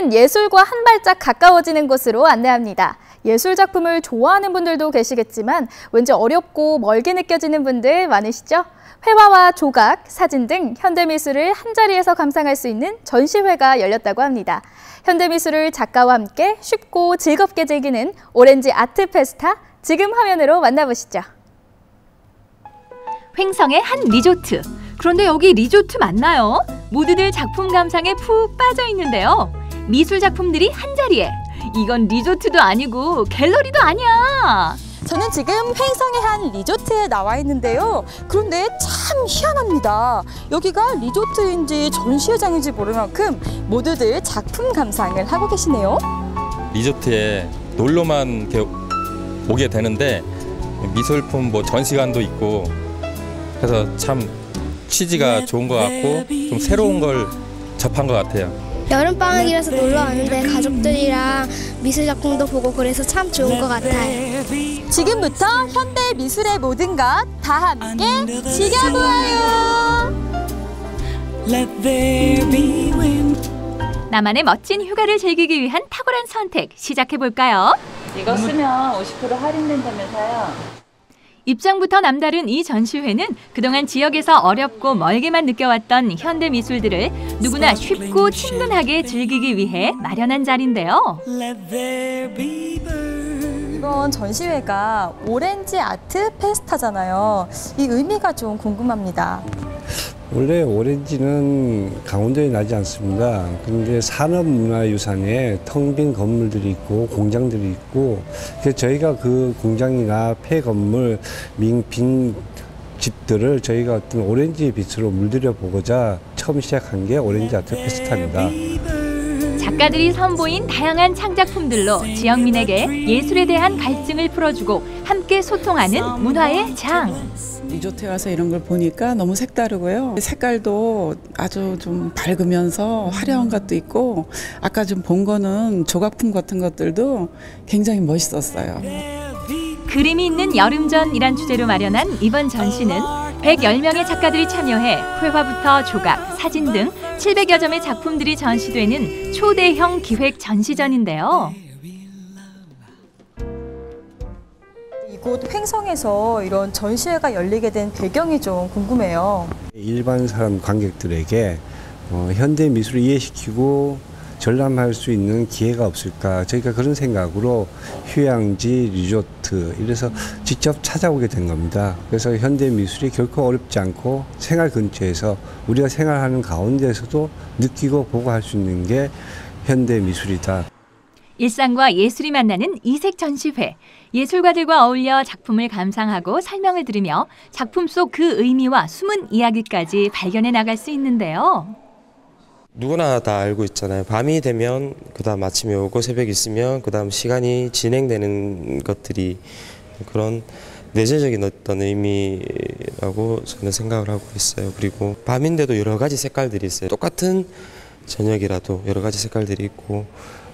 오늘은 예술과 한 발짝 가까워지는 곳으로 안내합니다. 예술 작품을 좋아하는 분들도 계시겠지만 왠지 어렵고 멀게 느껴지는 분들 많으시죠? 회화와 조각, 사진 등 현대미술을 한자리에서 감상할 수 있는 전시회가 열렸다고 합니다. 현대미술을 작가와 함께 쉽고 즐겁게 즐기는 오렌지 아트 페스타, 지금 화면으로 만나보시죠. 횡성의 한 리조트. 그런데 여기 리조트 맞나요? 모두들 작품 감상에 푹 빠져 있는데요. 미술 작품들이 한자리에. 이건 리조트도 아니고 갤러리도 아니야. 저는 지금 횡성의 한 리조트에 나와 있는데요. 그런데 참 희한합니다. 여기가 리조트인지 전시회장인지 모를 만큼 모두들 작품 감상을 하고 계시네요. 리조트에 놀러만 이렇게 오게 되는데 미술품 전시관도 있고 그래서 참 취지가 좋은 것 같고 좀 새로운 걸 접한 것 같아요. 여름방학이라서 놀러 왔는데 가족들이랑 미술 작품도 보고 그래서 참 좋은 것 같아요. 지금부터 현대 미술의 모든 것 다 함께 즐겨보아요. 나만의 멋진 휴가를 즐기기 위한 탁월한 선택 시작해볼까요? 이거 쓰면 50% 할인된다면서요. 입장부터 남다른 이 전시회는 그동안 지역에서 어렵고 멀게만 느껴왔던 현대 미술들을 누구나 쉽고 친근하게 즐기기 위해 마련한 자리인데요. 이번 전시회가 오렌지 아트 페스타잖아요. 이 의미가 좀 궁금합니다. 원래 오렌지는 강원도에 나지 않습니다. 그런데 산업문화유산에 텅 빈 건물들이 있고 공장들이 있고 그래서 저희가 그 공장이나 폐건물, 빈 집들을 저희가 어떤 오렌지 빛으로 물들여 보고자 처음 시작한 게 오렌지 아트 페스타입니다. 작가들이 선보인 다양한 창작품들로 지역민에게 예술에 대한 갈증을 풀어주고 함께 소통하는 문화의 장. 리조트에 와서 이런 걸 보니까 너무 색다르고요. 색깔도 아주 좀 밝으면서 화려한 것도 있고 아까 좀 본 거는 조각품 같은 것들도 굉장히 멋있었어요. 그림이 있는 여름전이란 주제로 마련한 이번 전시는 110명의 작가들이 참여해绘화부터 조각, 사진 등 700여 점의 작품들이 전시되는 초대형 기획 전시전인데요. 이곳 횡성에서 이런 전시회가 열리게 된 배경이 좀 궁금해요. 일반 사람 관객들에게 현대 미술을 이해시키고 전람할 수 있는 기회가 없을까 저희가 그런 생각으로 휴양지, 리조트 이래서 직접 찾아오게 된 겁니다. 그래서 현대 미술이 결코 어렵지 않고 생활 근처에서 우리가 생활하는 가운데서도 느끼고 보고 할 수 있는 게 현대 미술이다. 일상과 예술이 만나는 이색 전시회. 예술가들과 어울려 작품을 감상하고 설명을 들으며 작품 속 그 의미와 숨은 이야기까지 발견해 나갈 수 있는데요. 누구나 다 알고 있잖아요. 밤이 되면 그다음 아침이 오고 새벽이 있으면 그다음 시간이 진행되는 것들이 그런 내재적인 어떤 의미라고 저는 생각을 하고 있어요. 그리고 밤인데도 여러 가지 색깔들이 있어요. 똑같은 저녁이라도 여러 가지 색깔들이 있고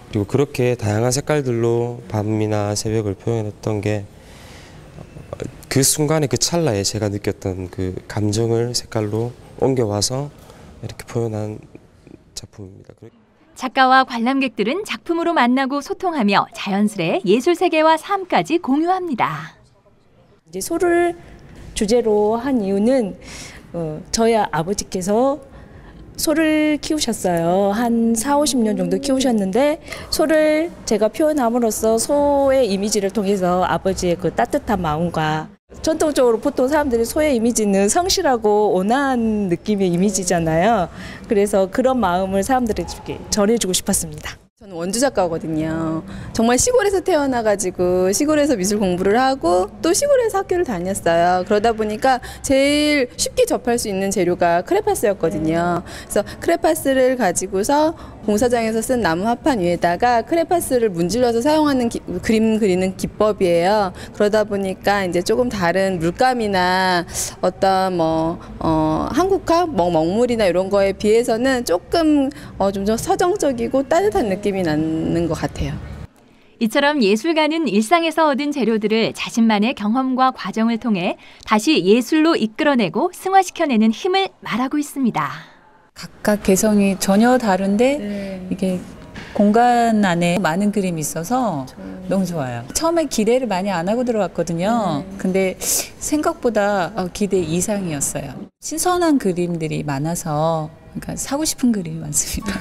그리고 그렇게 다양한 색깔들로 밤이나 새벽을 표현했던 게 그 순간에 그 찰나에 제가 느꼈던 그 감정을 색깔로 옮겨와서 이렇게 표현한 작품입니다. 작가와 관람객들은 작품으로 만나고 소통하며 자연스레 예술 세계와 삶까지 공유합니다. 이제 소를 주제로 한 이유는 저희 아버지께서 소를 키우셨어요. 한 40-50년 정도 키우셨는데 소를 제가 표현함으로써 소의 이미지를 통해서 아버지의 그 따뜻한 마음과 전통적으로 보통 사람들이 소의 이미지는 성실하고 온화한 느낌의 이미지잖아요. 그래서 그런 마음을 사람들에게 전해주고 싶었습니다. 저는 원주 작가거든요. 정말 시골에서 태어나가지고 시골에서 미술 공부를 하고 또 시골에서 학교를 다녔어요. 그러다 보니까 제일 쉽게 접할 수 있는 재료가 크레파스였거든요. 그래서 크레파스를 가지고서 공사장에서 쓴 나무 합판 위에다가 크레파스를 문질러서 사용하는 그림 그리는 기법이에요. 그러다 보니까 이제 조금 다른 물감이나 어떤 한국화, 먹물이나 이런 거에 비해서는 조금 좀 더 서정적이고 따뜻한 느낌이 나는 것 같아요. 이처럼 예술가는 일상에서 얻은 재료들을 자신만의 경험과 과정을 통해 다시 예술로 이끌어내고 승화시켜내는 힘을 말하고 있습니다. 각각 개성이 전혀 다른데 이게 공간 안에 많은 그림이 있어서 너무 좋아요. 처음에 기대를 많이 안 하고 들어왔거든요. 근데 생각보다 기대 이상이었어요. 신선한 그림들이 많아서 그러니까 사고 싶은 그림이 많습니다.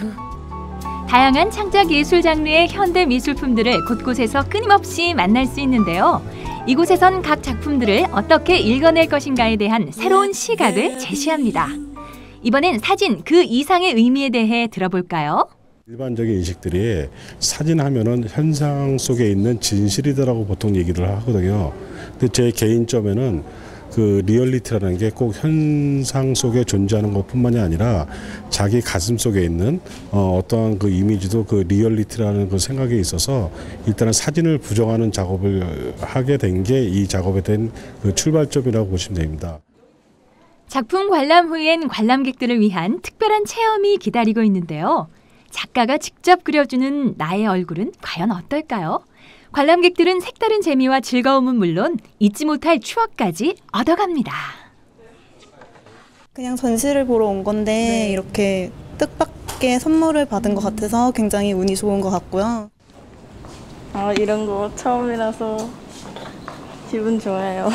다양한 창작 예술 장르의 현대 미술품들을 곳곳에서 끊임없이 만날 수 있는데요. 이곳에선 각 작품들을 어떻게 읽어낼 것인가에 대한 새로운 시각을 제시합니다. 이번엔 사진 그 이상의 의미에 대해 들어볼까요? 일반적인 인식들이 사진하면은 현상 속에 있는 진실이다라고 보통 얘기를 하거든요. 근데 제 개인점에는 그 리얼리티라는 게 꼭 현상 속에 존재하는 것뿐만이 아니라 자기 가슴 속에 있는 어떠한 그 이미지도 그 리얼리티라는 그 생각에 있어서 일단은 사진을 부정하는 작업을 하게 된 게 이 작업에 대한 그 출발점이라고 보시면 됩니다. 작품 관람 후엔 관람객들을 위한 특별한 체험이 기다리고 있는데요. 작가가 직접 그려주는 나의 얼굴은 과연 어떨까요? 관람객들은 색다른 재미와 즐거움은 물론 잊지 못할 추억까지 얻어갑니다. 그냥 전시를 보러 온 건데 이렇게 뜻밖의 선물을 받은 것 같아서 굉장히 운이 좋은 것 같고요. 이런 거 처음이라서 기분 좋아요.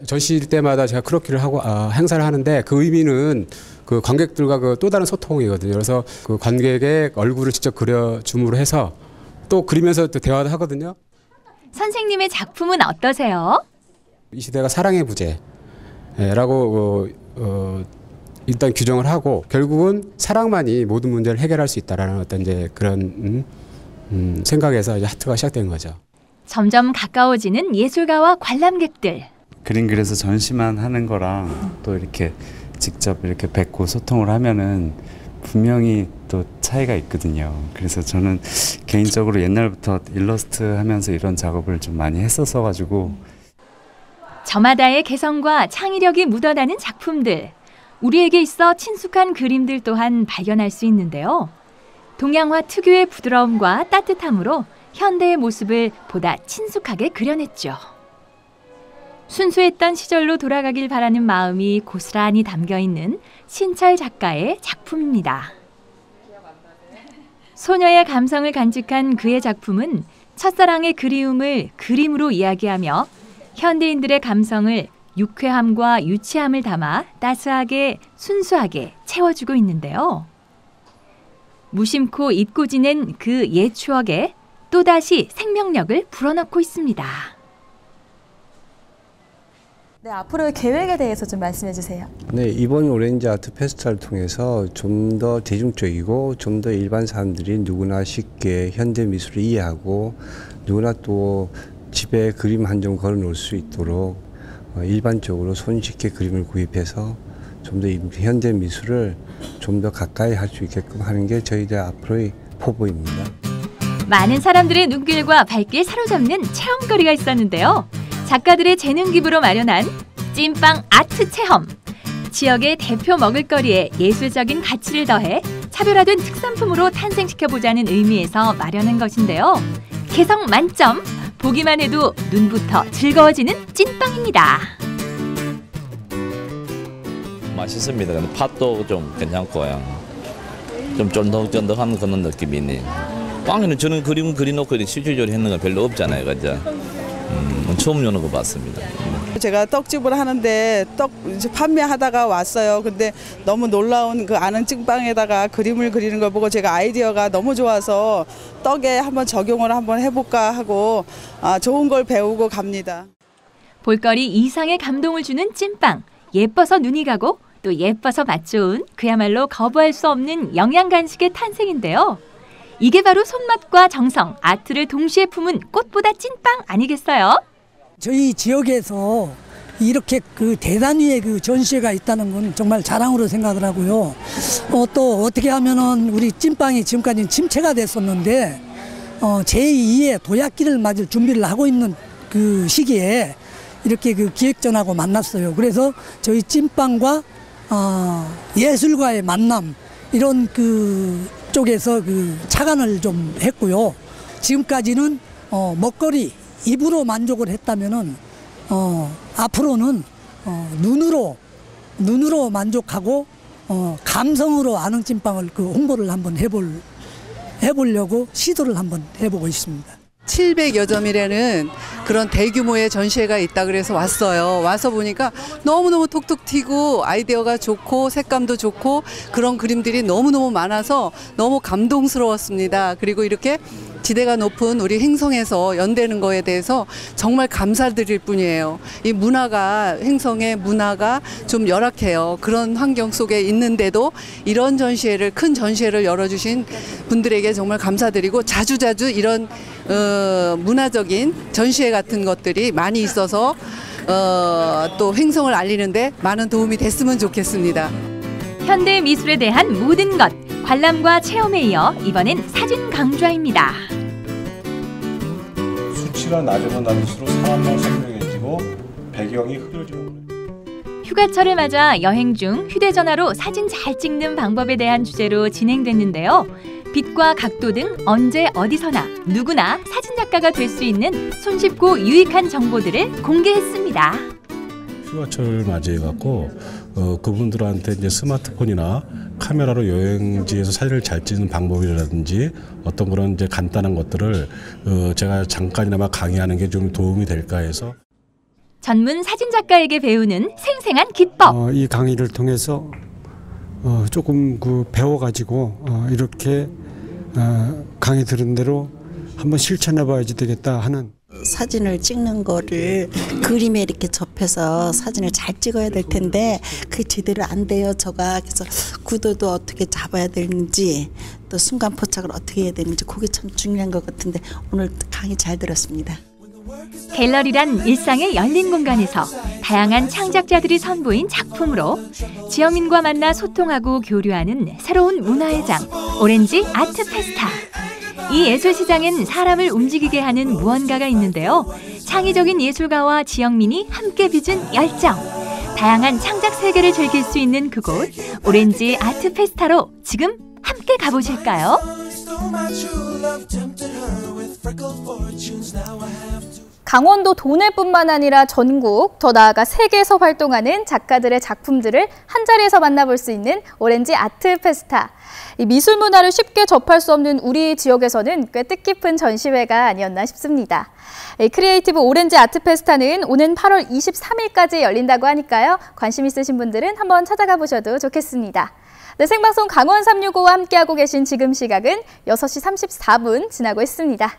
전시일 때마다 제가 크로키를 하고 행사를 하는데 그 의미는 그 관객들과 그 또 다른 소통이거든요. 그래서 그 관객의 얼굴을 직접 그려줌으로 해서 또 그리면서 또 대화도 하거든요. 선생님의 작품은 어떠세요? 이 시대가 사랑의 부재라고 일단 규정을 하고 결국은 사랑만이 모든 문제를 해결할 수 있다라는 어떤 이제 그런 생각에서 이제 하트가 시작된 거죠. 점점 가까워지는 예술가와 관람객들. 그림 그려서 전시만 하는 거랑 또 이렇게 직접 이렇게 뵙고 소통을 하면은 분명히 또 차이가 있거든요. 그래서 저는 개인적으로 옛날부터 일러스트 하면서 이런 작업을 좀 많이 했었어 가지고 저마다의 개성과 창의력이 묻어나는 작품들. 우리에게 있어 친숙한 그림들 또한 발견할 수 있는데요. 동양화 특유의 부드러움과 따뜻함으로 현대의 모습을 보다 친숙하게 그려냈죠. 순수했던 시절로 돌아가길 바라는 마음이 고스란히 담겨있는 신철 작가의 작품입니다. 소녀의 감성을 간직한 그의 작품은 첫사랑의 그리움을 그림으로 이야기하며 현대인들의 감성을 유쾌함과 유치함을 담아 따스하게 순수하게 채워주고 있는데요. 무심코 잊고 지낸 그 옛 추억에 또다시 생명력을 불어넣고 있습니다. 네, 앞으로의 계획에 대해서 좀 말씀해 주세요. 네, 이번 오렌지 아트 페스티벌을 통해서 좀 더 대중적이고 좀 더 일반 사람들이 누구나 쉽게 현대 미술을 이해하고 누구나 또 집에 그림 한 점 걸어 놓을 수 있도록 일반적으로 손쉽게 그림을 구입해서 좀 더 현대 미술을 좀 더 가까이 할 수 있게끔 하는 게 저희들 앞으로의 포부입니다. 많은 사람들의 눈길과 발길 사로잡는 체험거리가 있었는데요. 작가들의 재능 기부로 마련한 찐빵 아트 체험. 지역의 대표 먹을거리에 예술적인 가치를 더해 차별화된 특산품으로 탄생시켜보자는 의미에서 마련한 것인데요. 개성 만점, 보기만 해도 눈부터 즐거워지는 찐빵입니다. 맛있습니다. 근데 팥도 좀 괜찮고요. 좀 쫀득쫀득한 그런 느낌이 있네요. 빵에는 저는 그림 그려놓고 실질적으로 했는 건 별로 없잖아요. 그죠? 처음 여는 거 봤습니다. 제가 떡집을 하는데 떡 판매하다가 왔어요. 근데 너무 놀라운 그 아는 찐빵에다가 그림을 그리는 걸 보고 제가 아이디어가 너무 좋아서 떡에 한번 적용을 한번 해볼까 하고 좋은 걸 배우고 갑니다. 볼거리 이상의 감동을 주는 찐빵. 예뻐서 눈이 가고 또 예뻐서 맛 좋은 그야말로 거부할 수 없는 영양 간식의 탄생인데요. 이게 바로 손맛과 정성, 아트를 동시에 품은 꽃보다 찐빵 아니겠어요? 저희 지역에서 이렇게 그 대단위의 그 전시회가 있다는 건 정말 자랑으로 생각을 하고요. 또 어떻게 하면은 우리 찐빵이 지금까지는 침체가 됐었는데 제2의 도약기를 맞을 준비를 하고 있는 그 시기에 이렇게 그 기획전하고 만났어요. 그래서 저희 찐빵과 예술과의 만남 이런 그 쪽에서 그 착안을 좀 했고요. 지금까지는 먹거리 입으로 만족을 했다면은 앞으로는 눈으로 만족하고 감성으로 아는 찐빵을 그 홍보를 한번 해볼 해보려고 시도를 한번 해보고 있습니다. 700여 점이라는 그런 대규모의 전시회가 있다 그래서 왔어요. 와서 보니까 너무너무 톡톡 튀고 아이디어가 좋고 색감도 좋고 그런 그림들이 너무너무 많아서 너무 감동스러웠습니다. 그리고 이렇게 지대가 높은 우리 행성에서 연대는 거에 대해서 정말 감사드릴 뿐이에요. 이 문화가, 행성의 문화가 좀 열악해요. 그런 환경 속에 있는데도 이런 전시회를, 큰 전시회를 열어주신 분들에게 정말 감사드리고 자주자주 이런 문화적인 전시회 같은 것들이 많이 있어서 또 행성을 알리는데 많은 도움이 됐으면 좋겠습니다. 현대 미술에 대한 모든 것, 관람과 체험에 이어 이번엔 사진 강좌입니다. 수치가 낮으면 낮을수록 사람만 선명해지고 배경이 흐려지고. 휴가철을 맞아 여행 중 휴대전화로 사진 잘 찍는 방법에 대한 주제로 진행됐는데요. 빛과 각도 등 언제 어디서나 누구나 사진작가가 될 수 있는 손쉽고 유익한 정보들을 공개했습니다. 휴가철을 맞이해갖고 그분들한테 이제 스마트폰이나 카메라로 여행지에서 사진을 잘 찍는 방법이라든지 어떤 그런 이제 간단한 것들을 제가 잠깐이나마 강의하는 게 좀 도움이 될까 해서 전문 사진작가에게 배우는 생생한 기법. 이 강의를 통해서 조금 배워가지고 이렇게 강의 들은 대로 한번 실천해봐야지 되겠다 하는. 사진을 찍는 거를 그림에 이렇게 접해서 사진을 잘 찍어야 될 텐데 그게 제대로 안 돼요. 그래서 구도도 어떻게 잡아야 되는지 또 순간 포착을 어떻게 해야 되는지 그게 참 중요한 것 같은데 오늘 강의 잘 들었습니다. 갤러리란 일상의 열린 공간에서 다양한 창작자들이 선보인 작품으로 지역민과 만나 소통하고 교류하는 새로운 문화의 장 오렌지 아트 페스타. 이 예술시장엔 사람을 움직이게 하는 무언가가 있는데요. 창의적인 예술가와 지역민이 함께 빚은 열정. 다양한 창작 세계를 즐길 수 있는 그곳 오렌지 아트 페스타로 지금 함께 가보실까요? 강원도 도내뿐만 아니라 전국, 더 나아가 세계에서 활동하는 작가들의 작품들을 한자리에서 만나볼 수 있는 오렌지 아트 페스타. 이 미술 문화를 쉽게 접할 수 없는 우리 지역에서는 꽤 뜻깊은 전시회가 아니었나 싶습니다. 크리에이티브 오렌지 아트 페스타는 오는 8월 23일까지 열린다고 하니까요. 관심 있으신 분들은 한번 찾아가 보셔도 좋겠습니다. 네, 생방송 강원 365와 함께하고 계신 지금 시각은 6시 34분 지나고 있습니다.